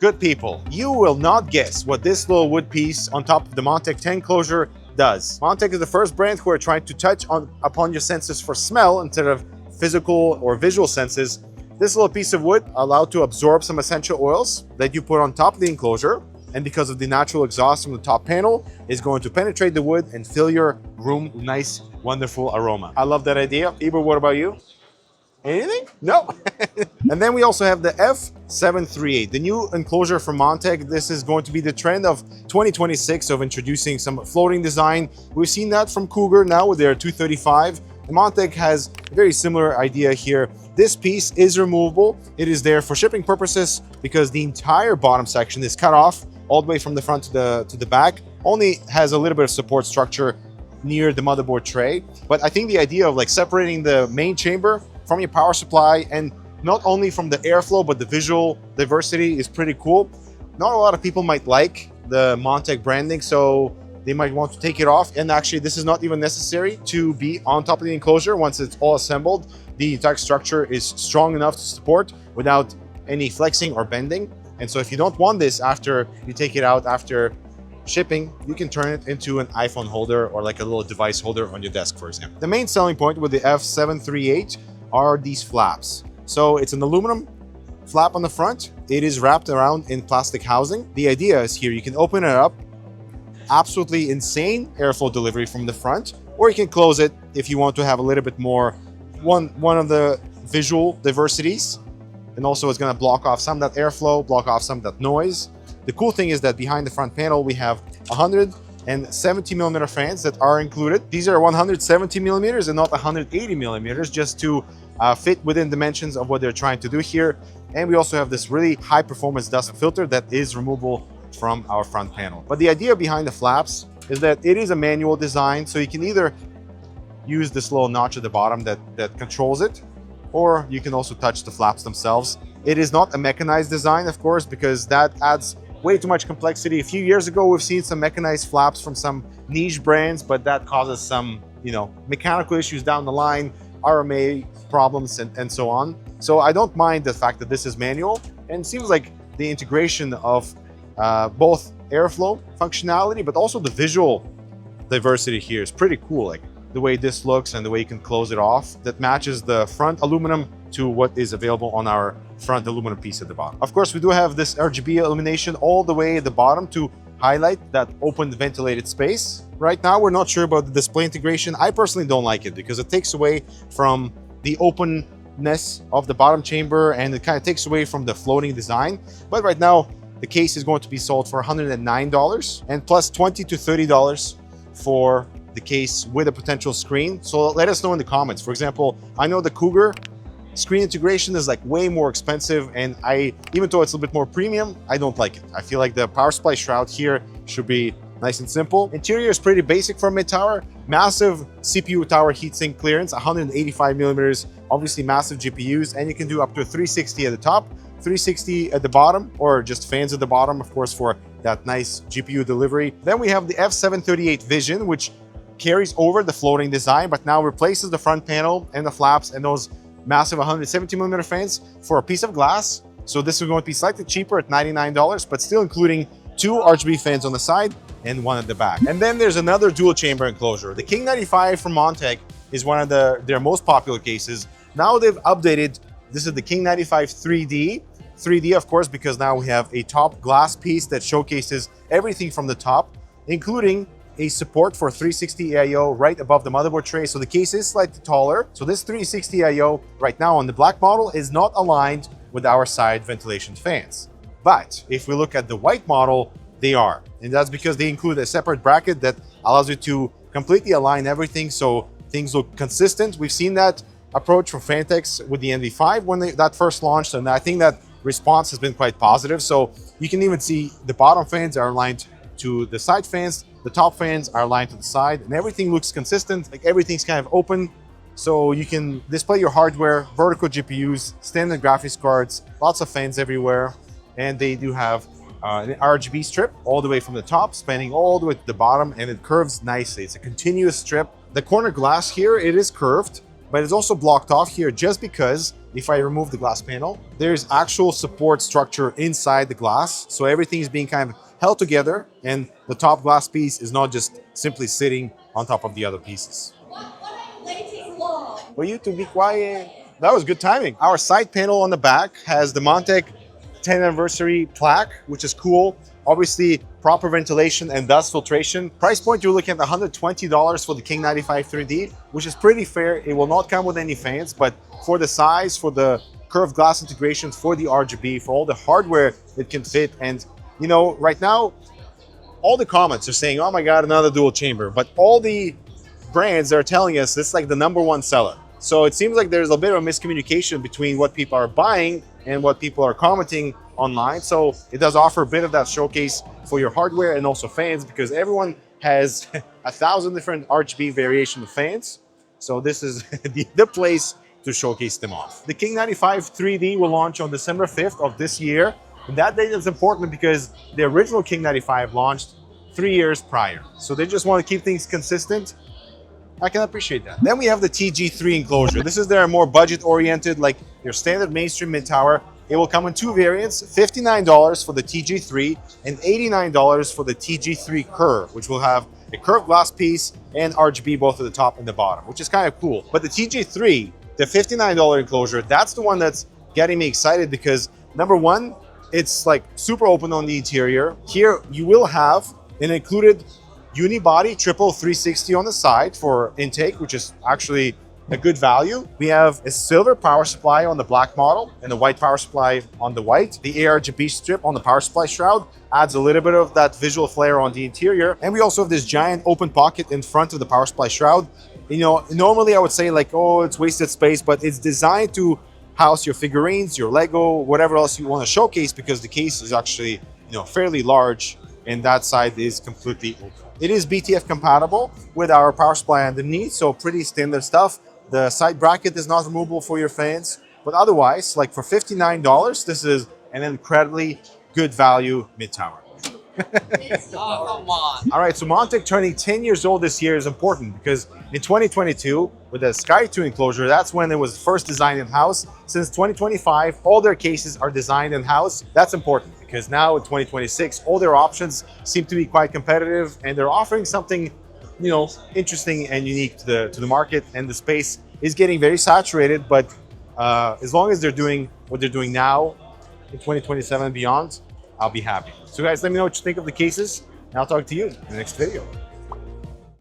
Good people, you will not guess what this little wood piece on top of the Montech 10 enclosure does. Montech is the first brand who are trying to touch upon your senses for smell instead of physical or visual senses. This little piece of wood allowed to absorb some essential oils that you put on top of the enclosure, and because of the natural exhaust from the top panel, is going to penetrate the wood and fill your room with nice, wonderful aroma. I love that idea. Iber, what about you? Anything? No. And then we also have the F738, the new enclosure from Montech. This is going to be the trend of 2026 of introducing some floating design. We've seen that from Cougar now with their 235. And Montech has a very similar idea here. This piece is removable. It is there for shipping purposes because the entire bottom section is cut off all the way from the front to the back. Only has a little bit of support structure near the motherboard tray. But I think the idea of like separating the main chamber from your power supply, and not only from the airflow, but the visual diversity is pretty cool. Not a lot of people might like the Montech branding, so they might want to take it off. And actually, this is not even necessary to be on top of the enclosure. Once it's all assembled, the entire structure is strong enough to support without any flexing or bending. And so if you don't want this after you take it out after shipping, you can turn it into an iPhone holder or like a little device holder on your desk, for example. The main selling point with the F738 are these flaps. So it's an aluminum flap on the front. It is wrapped around in plastic housing. The idea is here, you can open it up, absolutely insane airflow delivery from the front, or you can close it if you want to have a little bit more, one of the visual diversities. And also it's gonna block off some of that airflow, block off some of that noise. The cool thing is that behind the front panel, we have 170 millimeter fans that are included. These are 170 millimeters and not 180 millimeters, just to fit within dimensions of what they're trying to do here. And we also have this really high performance dust filter that is removable from our front panel. But the idea behind the flaps is that it is a manual design, so you can either use this little notch at the bottom that controls it, or you can also touch the flaps themselves. It is not a mechanized design, of course, because that adds way too much complexity. A few years ago, we've seen some mechanized flaps from some niche brands, but that causes some, mechanical issues down the line, RMA problems, and so on. So I don't mind the fact that this is manual, and it seems like the integration of both airflow functionality, but also the visual diversity here is pretty cool. Like the way this looks and the way you can close it off, that matches the front aluminum to what is available on our front aluminum piece at the bottom. Of course, we do have this RGB illumination all the way at the bottom to highlight that open ventilated space. Right now, we're not sure about the display integration. I personally don't like it because it takes away from the openness of the bottom chamber and it kind of takes away from the floating design. But right now, the case is going to be sold for $109 and plus $20 to $30 for the case with a potential screen. So let us know in the comments. For example, I know the Cougar screen integration is like way more expensive, and even though it's a little bit more premium, I don't like it. I feel like the power supply shroud here should be nice and simple. Interior is pretty basic for a mid-tower. Massive CPU tower heatsink clearance, 185 millimeters, obviously massive GPUs, and you can do up to 360 at the top, 360 at the bottom, or just fans at the bottom, of course, for that nice GPU delivery. Then we have the F738 Vision, which carries over the floating design, but now replaces the front panel and the flaps and those massive 170 millimeter fans for a piece of glass. So this is going to be slightly cheaper at $99, but still including 2 RGB fans on the side and 1 at the back. And then there's another dual chamber enclosure. The King 95 from Montech is one of their most popular cases. Now they've updated. This is the King 95 3D. 3D, of course, because now we have a top glass piece that showcases everything from the top, including a support for 360 I/O right above the motherboard tray. So the case is slightly taller. So this 360 I/O right now on the black model is not aligned with our side ventilation fans. But if we look at the white model, they are. And that's because they include a separate bracket that allows you to completely align everything so things look consistent. We've seen that approach from Fantex with the NV5 when that first launched, and I think that response has been quite positive. So you can even see the bottom fans are aligned to the side fans, the top fans are aligned to the side, and everything looks consistent. Like everything's kind of open, so you can display your hardware, vertical GPUs, standard graphics cards, lots of fans everywhere, and they do have an RGB strip all the way from the top, spanning all the way to the bottom, and it curves nicely. It's a continuous strip. The corner glass here, it is curved, but it's also blocked off here just because if I remove the glass panel, there's actual support structure inside the glass. So everything is being kind of held together and the top glass piece is not just simply sitting on top of the other pieces. For you to be quiet. That was good timing. Our side panel on the back has the Montech 10th anniversary plaque, which is cool. Obviously, proper ventilation and dust filtration. Price point, you're looking at $120 for the King 95 3D, which is pretty fair. It will not come with any fans, but for the size, for the curved glass integrations, for the RGB, for all the hardware it can fit. And you know, right now, all the comments are saying, oh my God, another dual chamber. But all the brands are telling us it's like the #1 seller. So it seems like there's a bit of miscommunication between what people are buying and what people are commenting online. So it does offer a bit of that showcase for your hardware and also fans, because everyone has 1,000 different RGB variation of fans. So this is the place to showcase them off. The King 95 3D will launch on December 5th of this year. And that date is important because the original King 95 launched 3 years prior. So they just want to keep things consistent. I can appreciate that. Then we have the TG3 enclosure. This is their more budget-oriented, like your standard mainstream mid-tower. It will come in 2 variants, $59 for the TG3 and $89 for the TG3 Curve, which will have a curved glass piece and RGB both at the top and the bottom, which is kind of cool. But the TG3, the $59 enclosure, that's the one that's getting me excited because number one, it's like super open on the interior. Here you will have an included unibody triple 360 on the side for intake, which is actually a good value. We have a silver power supply on the black model and the white power supply on the white. The ARGB strip on the power supply shroud adds a little bit of that visual flair on the interior. And we also have this giant open pocket in front of the power supply shroud. You know, normally I would say like, oh, it's wasted space, but it's designed to house your figurines, your Lego, whatever else you want to showcase, because the case is actually, you know, fairly large and that side is completely open. It is BTF compatible with our power supply underneath, so pretty standard stuff. The side bracket is not removable for your fans, but otherwise, like for $59, this is an incredibly good value mid-tower. Oh, come on. All right, so Montech turning 10 years old this year is important because in 2022, with the Sky 2 enclosure, that's when it was first designed in-house. Since 2025, all their cases are designed in-house. That's important because now in 2026, all their options seem to be quite competitive and they're offering something, you know, interesting and unique to the market, and the space is getting very saturated, but as long as they're doing what they're doing now in 2027 and beyond, I'll be happy. So guys, let me know what you think of the cases, and I'll talk to you in the next video.